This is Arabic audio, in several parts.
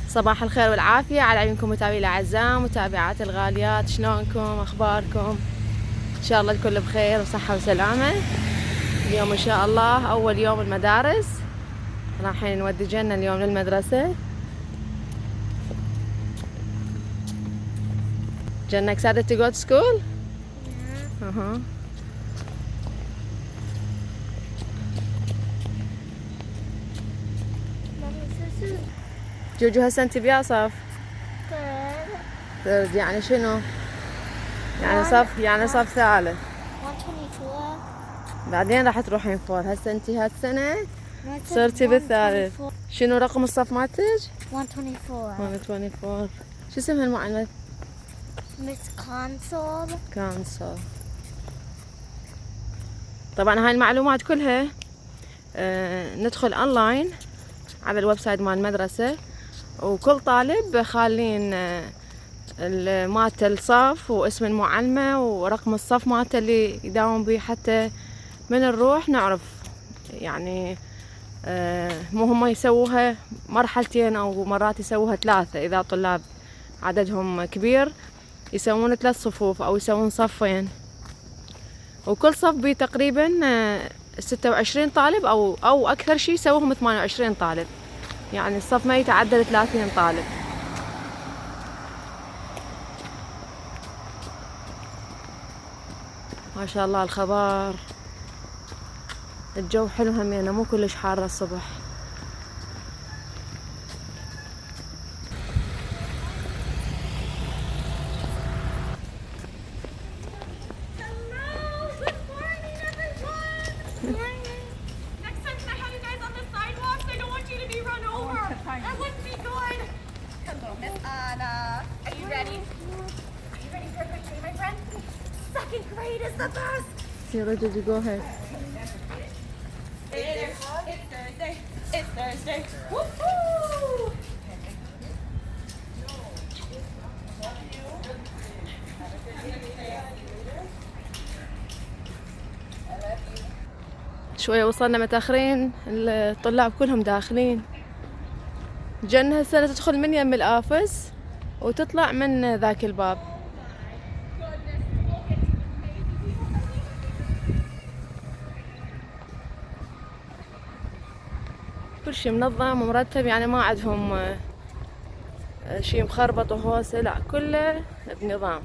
صباح الخير والعافية على عيونكم متابعي الأعزاء، متابعات الغاليات، شلونكم؟ أخباركم؟ إن شاء الله الكل بخير وصحة وسلامة. اليوم إن شاء الله أول يوم المدارس، رايحين نودي جنة اليوم للمدرسة. جنة excited to go to school? Yeah. جوجو هسه انت بيا ثالث، يعني شنو؟ يعني صف ثالث. 124. بعدين راح تروحين فور. هسه انت هالسنة صرتي بالثالث. شنو رقم الصف مالتج؟ 124. 124. شو اسمها المعلمة؟ مس كانسل. طبعا هاي المعلومات كلها ندخل اونلاين على الويب سايت مال المدرسة، وكل طالب خالين مالته الصف واسم المعلمة ورقم الصف مالته اللي يداوم به، حتى من نروح نعرف. يعني مو هم يسووها مرحلتين او مرات يسووها 3 اذا طلاب عددهم كبير، يسوون 3 صفوف او يسوون صفين، وكل صف بيه تقريبا 26 طالب او اكثر شيء يسووهم 28 طالب، يعني الصف ما يتعدى 30 طالب. ما شاء الله الخبر. الجو حلو همينه، مو كلش حار الصبح. Next time, can I have you guys on the sidewalks? I don't want you to be run over. That wouldn't be good. Hello, Miss Anna. Are you ready? Are you ready for a quick day, my friend? Second grade is the best. You ready to go ahead? It's Thursday. It's Thursday. Woohoo! شوية وصلنا متأخرين، الطلاب كلهم داخلين. جنة هسه تدخل من يم الآفس وتطلع من ذاك الباب. كل شي منظم ومرتب، يعني ما عندهم شي مخربط وهوسة، لا كله بنظام.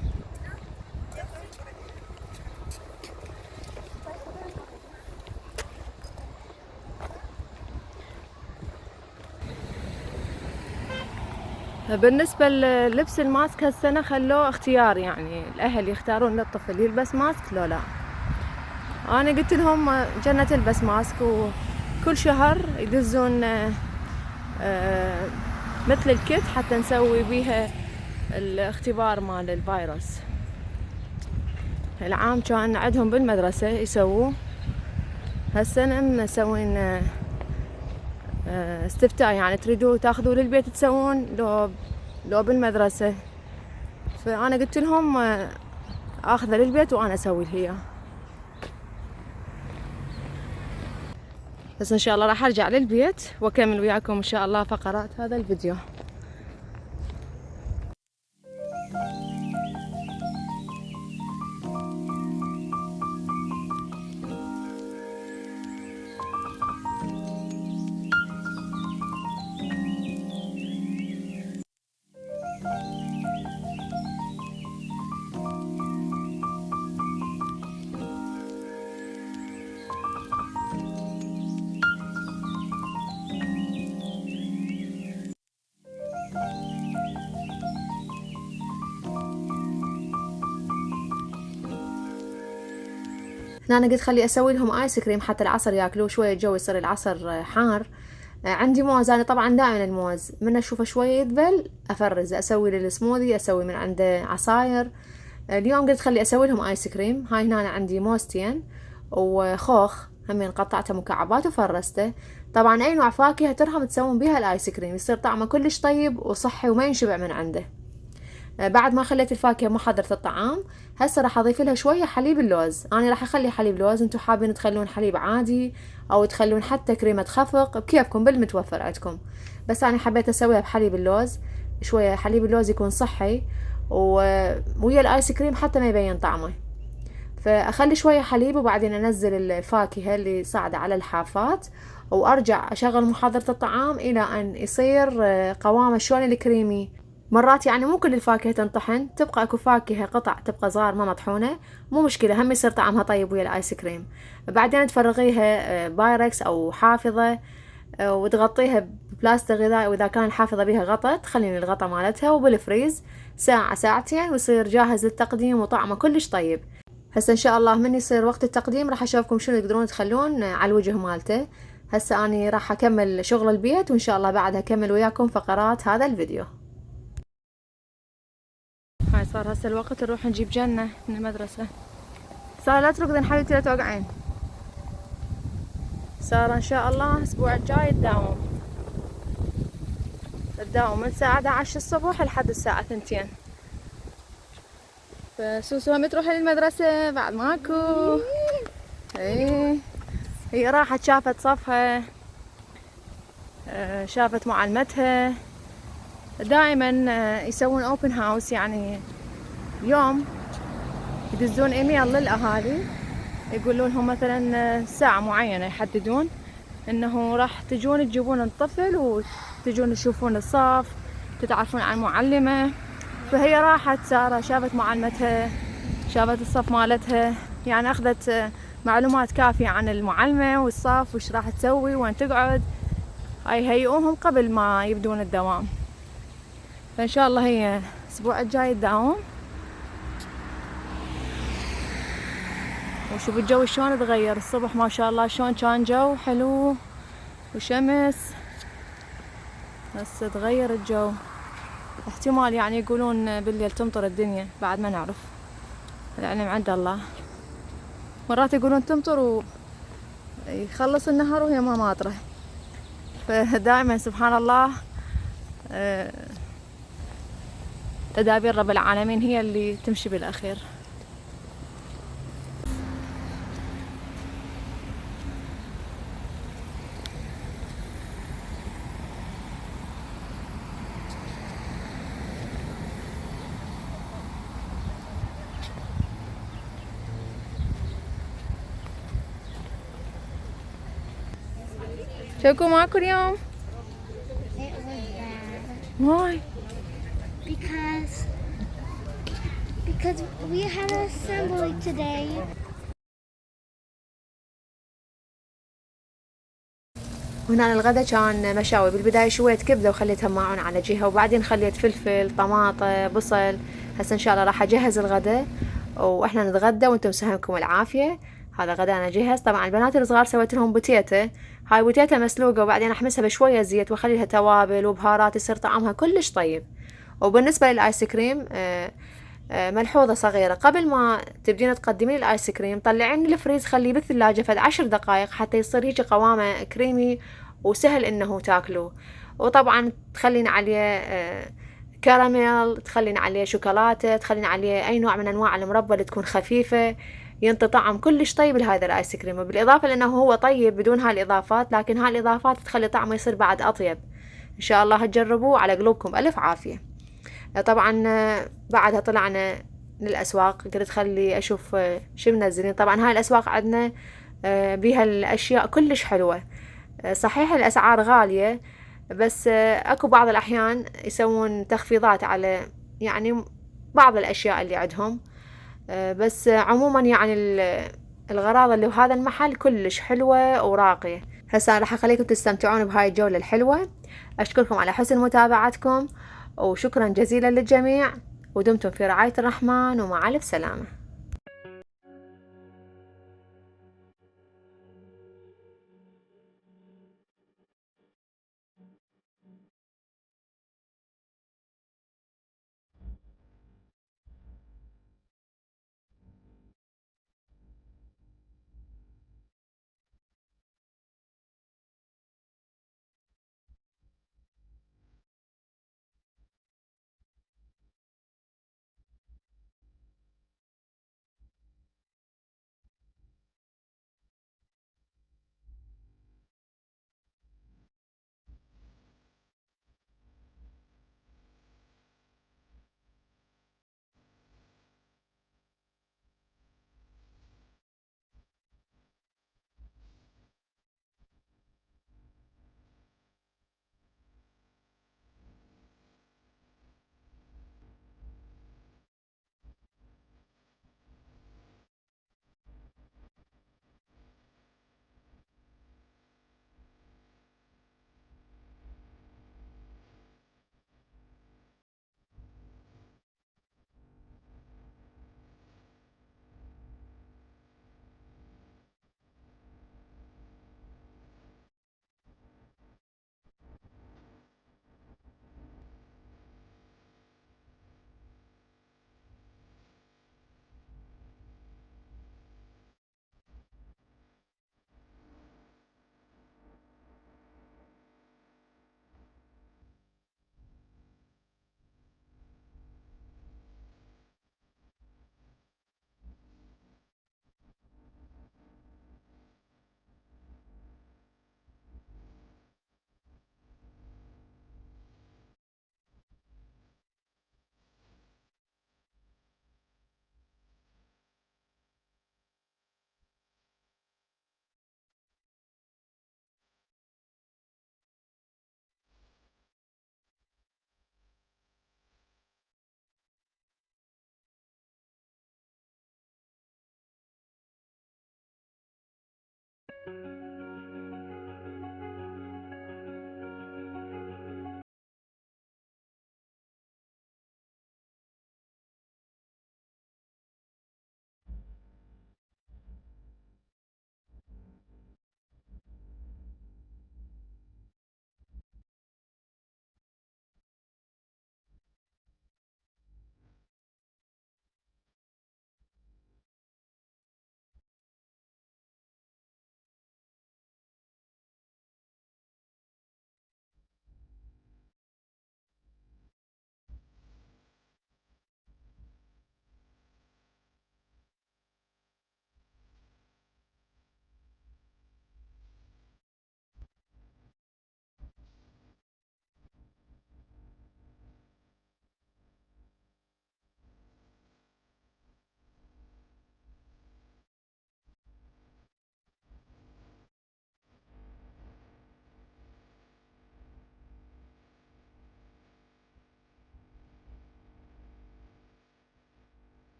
بالنسبة للبس الماسك هالسنة خلوه اختيار، يعني الأهل يختارون للطفل يلبس ماسك لو لا. أنا قلت لهم جنة تلبس ماسك، وكل شهر يدزون مثل الكت حتى نسوي بيها الاختبار مال الفيروس. العام كان عندهم بالمدرسة يسووه، هالسنة مسوين استفتاء، يعني تريدوا تاخذوا للبيت تسوون لو بالمدرسة. فأنا قلت لهم اخذه للبيت وانا اسوي هي. بس ان شاء الله راح ارجع للبيت واكمل وياكم ان شاء الله فقرات هذا الفيديو. هنا أنا قلت خلي أسوي لهم آيس كريم حتى العصر ياكلوه، شوية الجو يصير العصر حار. عندي موز، أنا طبعا دائما الموز من أشوفه شوية يذبل أفرز أسوي للسموذي، أسوي من عنده عصاير. اليوم قلت خلي أسوي لهم آيس كريم. هاي هنا أنا عندي موزتين وخوخ همين قطعته مكعبات وفرزته. طبعا أي نوع فاكهة ترهم تسوون بيها الآيس كريم يصير طعمه كلش طيب وصحي وما ينشبع من عنده. بعد ما خليت الفاكهة محضرة الطعام، هسه راح اضيف لها شوية حليب اللوز. انا راح اخلي حليب لوز، انتو حابين تخلون حليب عادي او تخلون حتى كريمة خفق بكيفكم بالمتوفر عندكم، بس انا حبيت اسويها بحليب اللوز. شوية حليب اللوز يكون صحي، ويا الايس كريم حتى ما يبين طعمه. فاخلي شوية حليب وبعدين انزل الفاكهة اللي صاعدة على الحافات، وارجع اشغل محضرة الطعام الى ان يصير قوامه شلون الكريمي. مرات يعني مو كل الفاكهة تنطحن، تبقى اكو فاكهة قطع تبقى صغار ما مطحونة، مو مشكلة، هم يصير طعمها طيب ويا الايس كريم. بعدين تفرغيها بايركس او حافظة، وتغطيها ببلاستيك غذائي، واذا كان الحافظة بيها غطا تخلين الغطا مالتها، وبالفريز ساعة ساعتين ويصير جاهز للتقديم وطعمه كلش طيب. هسه ان شاء الله من يصير وقت التقديم راح اشوفكم شنو تقدرون تخلون على الوجه مالته. هسه اني راح اكمل شغل البيت، وان شاء الله بعدها اكمل وياكم فقرات هذا الفيديو. هاي صار هسه الوقت نروح نجيب جنة من المدرسة. سارة لا تركضين حبيبتي لا توقعين. سارة ان شاء الله الاسبوع الجاي تداوم من الساعة 11 الصبح لحد الساعة 2. فسوسو هم تروح للمدرسة بعد ماكو. ايه هي راحت شافت صفها، شافت معلمتها. دائما يسوون اوبن هاوس، يعني يوم يدزون ايميل للاهالي يقولون لهم مثلا ساعة معينة يحددون انه راح تجون تجيبون الطفل وتجون تشوفون الصف، تتعرفون عن معلمة. فهي راحت سارة شافت معلمتها، شافت الصف مالتها، يعني اخذت معلومات كافية عن المعلمة والصف وش راح تسوي وين تقعد. هاي هيئوهم قبل ما يبدون الدوام. فان شاء الله هي الاسبوع الجاي تداوم. وشوف الجو شلون تغير الصبح ما شاء الله، شلون كان جو حلو وشمس، بس تغير الجو. احتمال يعني يقولون بالليل تمطر الدنيا، بعد ما نعرف، العلم عند الله. مرات يقولون تمطر ويخلص النهار وهي ما ماطره. فدائما سبحان الله تدابير رب العالمين هي اللي تمشي بالأخير. شوكو ماكو اليوم؟ It was bad. واي Because we had an assembly today. هنا الغدا كان مشاوي. بالبداية شويت كبدة وخليتها معون على جهة، وبعدين خليت فلفل طماطة بصل. هسه ان شاء الله راح اجهز الغدا واحنا نتغدى وانتم سهمكم العافية. هذا غدانا جهز. طبعا البنات الصغار سويت لهم بوتيتا، هاي بوتيتا مسلوقة وبعدين احمسها بشوية زيت واخلي لها توابل وبهارات يصير طعمها كلش طيب. وبالنسبة للايس كريم ملحوظة صغيرة، قبل ما تبدين تقدمين الايس كريم طلعين من الفريز خليه بالثلاجة فد 10 دقائق حتى يصير هيك قوامه كريمي وسهل انه تاكلوه. وطبعا تخلين عليه كراميل، تخلين عليه شوكولاتة، تخلين عليه اي نوع من انواع المربى اللي تكون خفيفة، ينطي طعم كلش طيب لهذا الايس كريم. وبالاضافة لانه هو طيب بدون هاي الاضافات، لكن هاي الاضافات تخلي طعمه يصير بعد اطيب. ان شاء الله تجربوه على قلوبكم الف عافية. طبعا بعدها طلعنا للأسواق، قلت خلي أشوف شو منزلين. طبعا هاي الأسواق عندنا بيها الأشياء كلش حلوة. صحيح الأسعار غالية، بس أكو بعض الأحيان يسوون تخفيضات على يعني بعض الأشياء اللي عندهم. بس عموما يعني الغراض اللي بهذا المحل كلش حلوة وراقية. هسه راح أخليكم تستمتعون بهاي الجولة الحلوة. أشكركم على حسن متابعتكم، وشكرا جزيلا للجميع، ودمتم في رعاية الرحمن ومع ألف سلامة.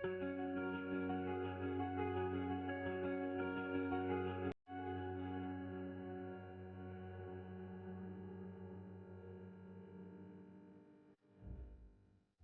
Bye.